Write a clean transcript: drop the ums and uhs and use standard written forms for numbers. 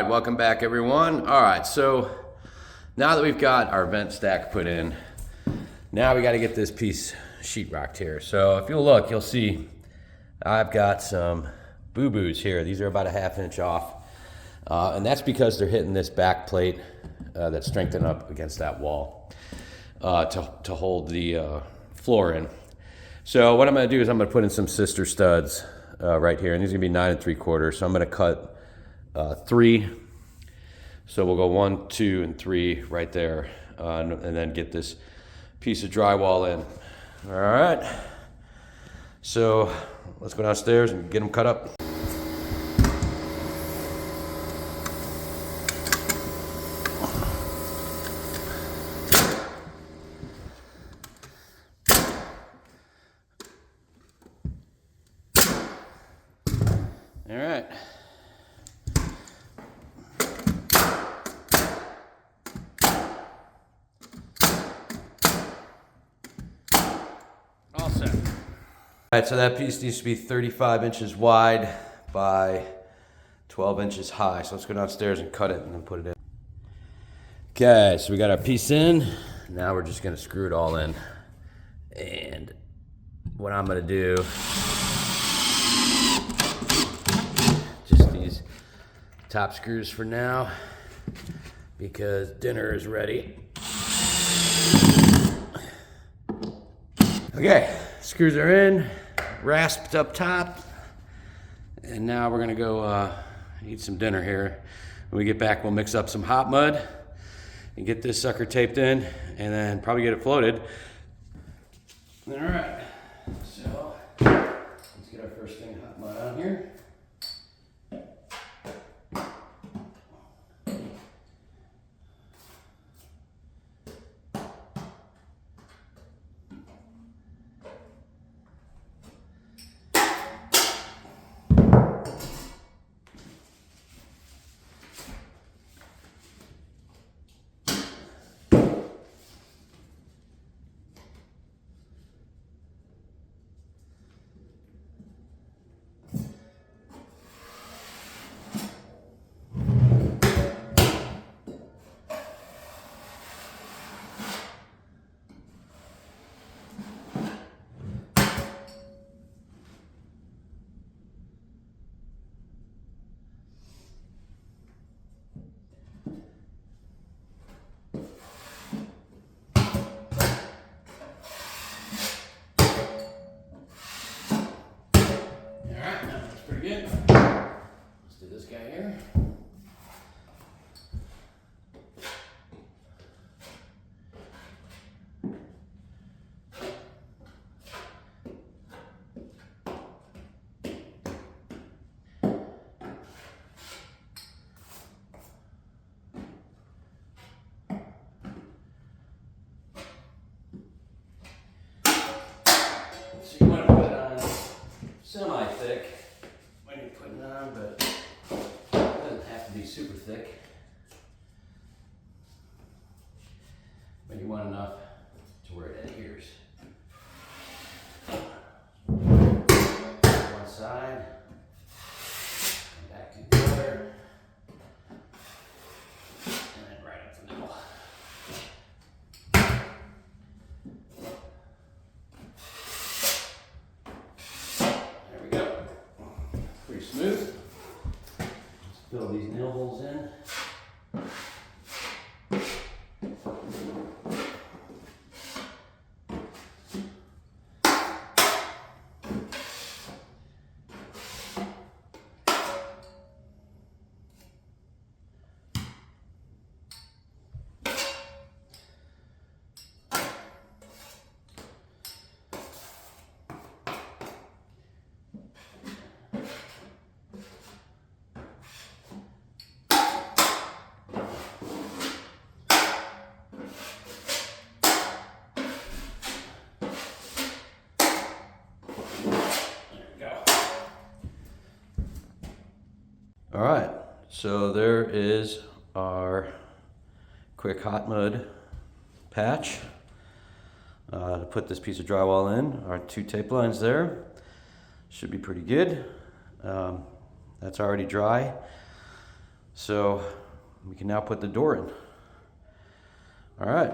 right, welcome back everyone. All right, so now that we've got our vent stack put in, now we got to get this piece sheetrocked here. So if you'll look, you'll see I've got some boo-boos here. These are about a 1/2 inch off. And that's because they're hitting this back plate that's strengthened up against that wall to hold the floor in. So what I'm gonna do is I'm gonna put in some sister studs right here, and these are gonna be 9 3/4. So I'm gonna cut 3. So we'll go 1, 2, and 3 right there, and then get this piece of drywall in. All right. So let's go downstairs and get them cut up. All right. All set. All right, so that piece needs to be 35 inches wide by 12 inches high. So let's go downstairs and cut it and then put it in. Okay, so we got our piece in. Now we're just gonna screw it all in. And what I'm gonna do, just these top screws for now, because dinner is ready. Okay, screws are in, rasped up top, and now we're gonna go eat some dinner here. When we get back, we'll mix up some hot mud and get this sucker taped in, and then probably get it floated. All right, so let's get our first thing of hot mud on here. Pretty good. Let's do this guy here. So you want to put it on semi-thick when you're putting it on, but it doesn't have to be super thick. But you want enough to where it adheres. One side, and back to the other, and then right up the middle. There we go. Pretty smooth. Let's fill these nail holes in. All right, so there is our quick hot mud patch to put this piece of drywall in. Our 2 tape lines there. Should be pretty good. That's already dry. So we can now put the door in. All right,